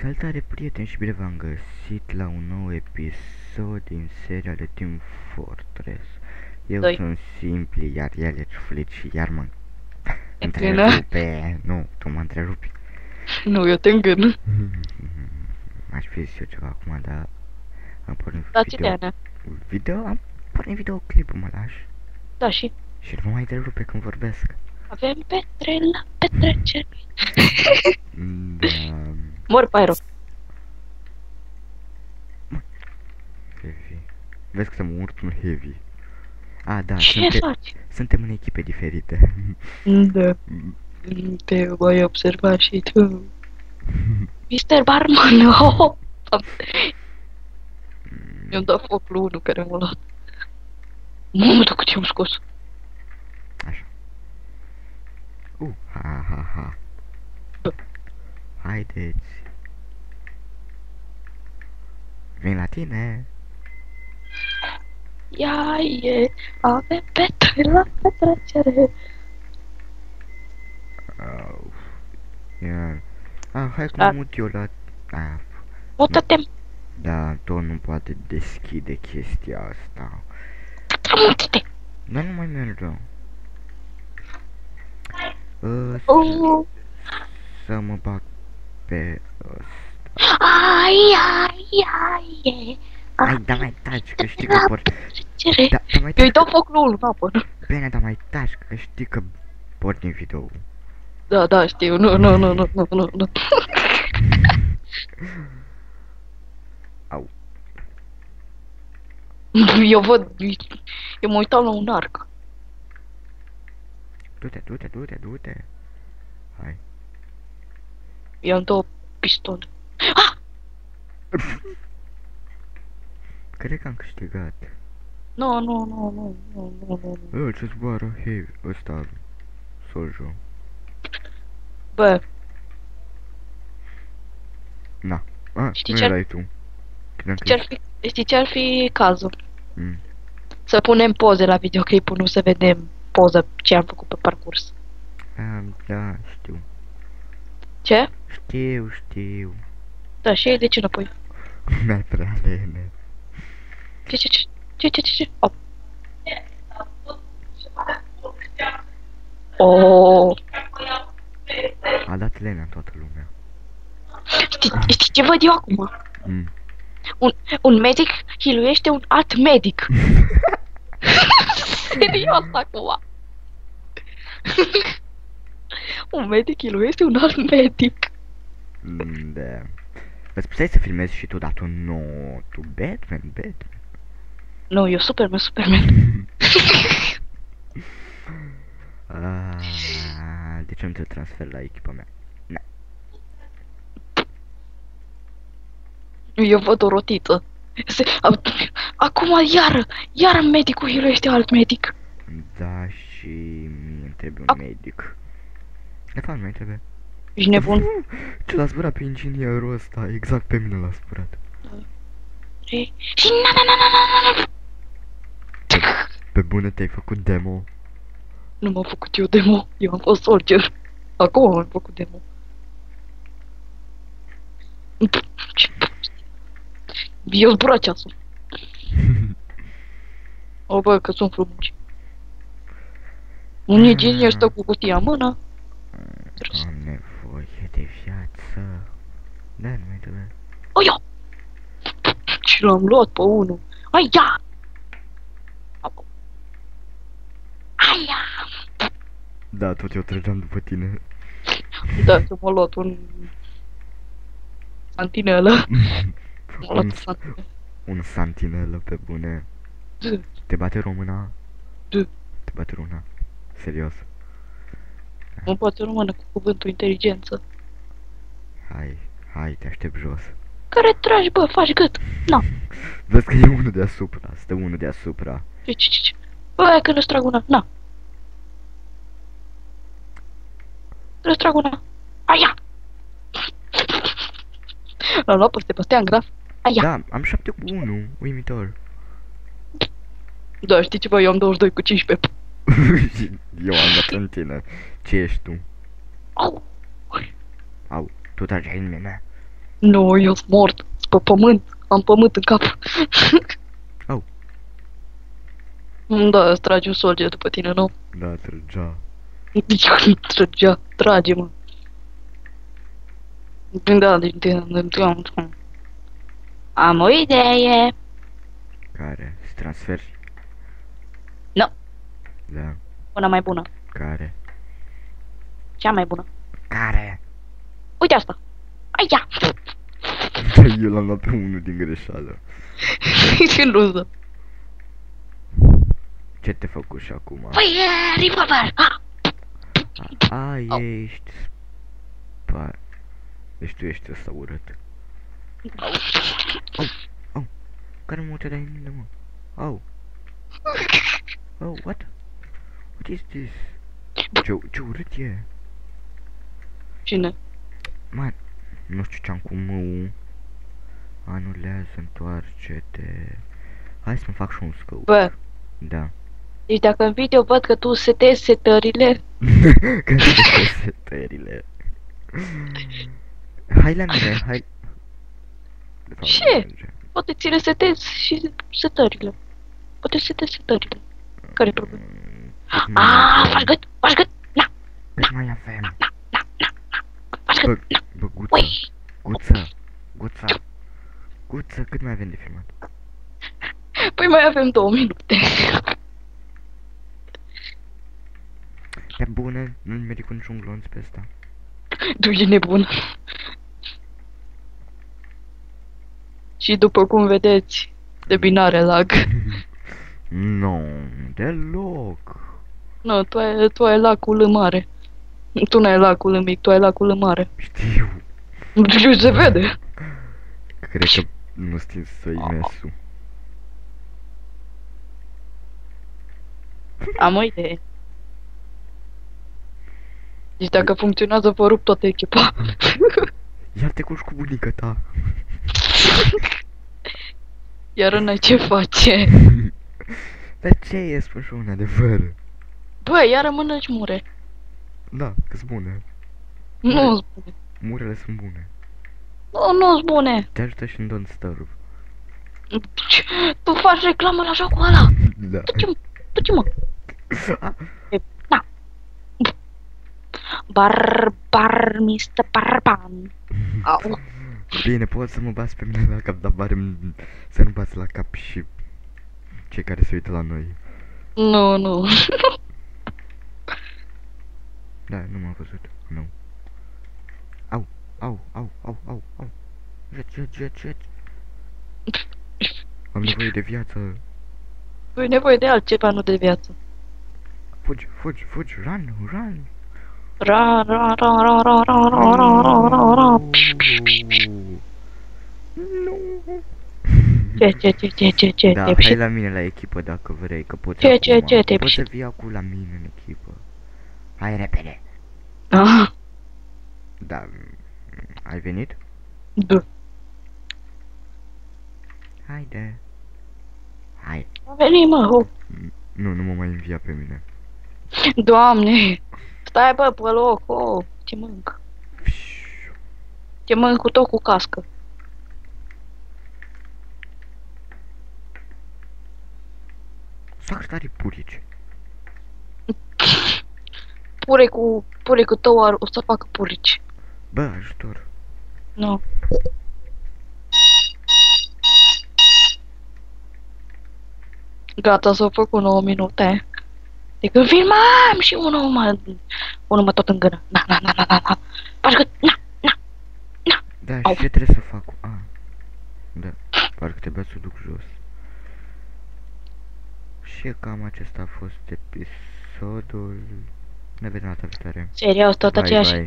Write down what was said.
Salutare prieteni și bine v-am găsit la un nou episod din seria de Team Fortress. Eu Doi. sunt Simpli, iar el e ciufulit și iar mă Îngână. întrerupe. Nu, tu mă întrerupi. Nu, eu te îngân. Aș fi zis eu ceva acum, dar am pornit Dați video. ideea, Am pornit videoclipul, mă lași. Da, și Și nu mă mai întrerupe când vorbesc. avem petre la petrecere. Da, Mor, Pyro. heavy. Vezi că să mă urc un heavy. A, da, Ce faci? suntem în echipe diferite. Da. Te voi observa și tu. Mr. Barman, oh! Mi-am dat foc lui unul care m-a luat. Mamă, de cât i-am scos. Așa. Ha. Da. Haideți. Vin la tine. Ia e, avem petre la petrecere. Au. Iar. Hai că Da. mă mut eu la... Mută-te, Da, tot nu poate deschide chestia asta. mută-te. Dar nu mai merg rău. Oh. Să mă bag pe ăsta. Ai. Hai, da mai taci, că știi că por... Ce? Da mai Eu îi taci, dau foc lui unul în apă. bine, da mai taci, că știi că porni video. Da, știu, nu. Au. Eu văd, eu mă uitam la un arc. Du-te. Hai. I-am două pistole. Cred că am câștigat. Nu. Ce zboară heavy ăsta, Sojo. Bă, Na. Știi Nu ce-ar- erai tu. Credeam că știi ce-ar fi cazul? Mm. Să punem poze la videoclipul, nu să vedem poză ce am făcut pe parcurs. Da, știu. Ce? Știu. Da, și de ce înapoi? Mi-ai prea lene. Ce? Oh. Oh. A dat lene în toată lumea. Știi ce văd eu acum? Mm. Un medic hiluiește un alt medic. Serios acum. Un medic hiluiește un alt medic. Da. Îți puteai să filmezi și tu, dar tu nu. Tu Batman. Nu, eu Superman. De ce nu te transfer la echipa mea? Eu văd o rotiță. Acum iară medicul hiluiește alt medic. Da, și mie îmi trebuie un medic. De fapt, nu-mi trebuie. Ești nebun? Ce l-a zburat pe inginierul ăsta? Exact pe mine l-a zburat. Și na. Pe bune te-ai făcut demo. Nu m-am făcut eu demo, eu am fost soldier. Acum am făcut demo. Ce prostie. Eu zbura ceasul. O, bă, că sunt frumoși. Un inginer stă cu cutia în mână. Am nevoie de viață. Da, nu mai trebuie. Oia! Și l-am luat pe unul. Aia! Aia! Da, tot eu trăgeam după tine. Da, că m-a luat un... Santinelă. M-a luat un santinelă. Un santinelă pe bune. Da. Te bate româna? Da. Te bate româna? Serios? Mă poate română cu cuvântul inteligență. Hai, te aștept jos. Care tragi, bă, faci gât? Na. Vezi că e unul deasupra, stă unul deasupra. Ce? Bă, hai că nu-ți trag una, na. Nu-ți trag una. Aia! L-am luat pe Sebastian Graf. Aia! Da, am 7 cu 1, uimitor. Da, știi ceva, eu am 22 cu 15. Eu am dat în tine. Ce ești tu? Au! Au, tu tragi în mine. Nu, eu sunt mort. Sunt pe pământ. Am pământ în cap. Au. Da, îți tragi un soldier după tine, nu? Da, trăgea. Trăgea, trage-mă. Da, am o idee. Care? Să transferi? Nu, Da. una mai bună. Care? Cea mai bună. Care? Uite asta. Aia. Eu l-am luat pe unul din greșeală. Ce luză. Ce te făcut și acum? Păi, e revolver. Au. Ești... Deci tu ești ăsta urât. Au. Care mă te dai în mine, mă? Au. Oh, what? What is this? Ce urât e? Cine? Man, nu știu ce-am cu mău. Anulează, întoarce-te. Hai să-mi fac și un scău. Bă, Da. deci dacă în video văd că tu setezi setările, Că sunt setările. Hai la mine, hai. De fapt, Ce? nu merge. poate ți le setezi și setările. Poate setezi setările. Care-i problema? Cât mai avem? Faci gât, na, Cât mai avem? faci gât, na. Bă, Guță, Ui, Guță, cât mai avem de filmat? păi mai avem 2 minute. Pe bune, nu-mi meric niciun glonț pe ăsta. Tu e nebun. Și după cum vedeți, de binare lag. Nu, deloc. Nu, tu ai lacul în mare. Tu n-ai lacul în mic, tu ai lacul în mare. Știu. Nu se vede. Cred că nu știu să-i mesu. Am o idee. Deci dacă funcționează, vă rup toată echipa. Ia te culci cu bunica ta. Iar n-ai ce face. Dar ce e, spun și un adevăr? Bă, iar mănânci mure. Da, că-s bune. Nu-s bune. Murele sunt bune. Nu-s bune. Te ajută și în Don't Starve. Tu faci reclamă la jocul ăla. Da. Du-te, mă. Na. Mr. Barban. Au. Bine, poți să mă bați pe mine la cap, dar să nu bați la cap și cei care se uită la noi. Nu. Da, nu m-a văzut. Nu. Au. Jet. Am nevoie de viață. Tu ai nevoie de altceva, nu de viață. Fugi, run. Ra. Nu. Ce? Da, hai la mine la echipă dacă vrei, că poți acum. Ce? Poți să vii acum la mine în echipă. Hai repede. Ah, Da, ai venit? da. Haide. Hai. A venit, mă. Nu mă mai învia pe mine. Doamne. Stai, bă, pe loc. Te mânc. Te mânc cu tot cu cască. Fac tare purici. Purecul tău o să facă purici. Bă, ajutor. Nu. Gata, s-au făcut 9 minute. De când filmam și unul mă tot în gână. Na. Faci că, na. Da, Au. și ce trebuie să fac? Da, parcă trebuia să o duc jos. Și cam acesta a fost episodul. Ne vedem data viitoare. Serios, tot Bye, aceeași bye.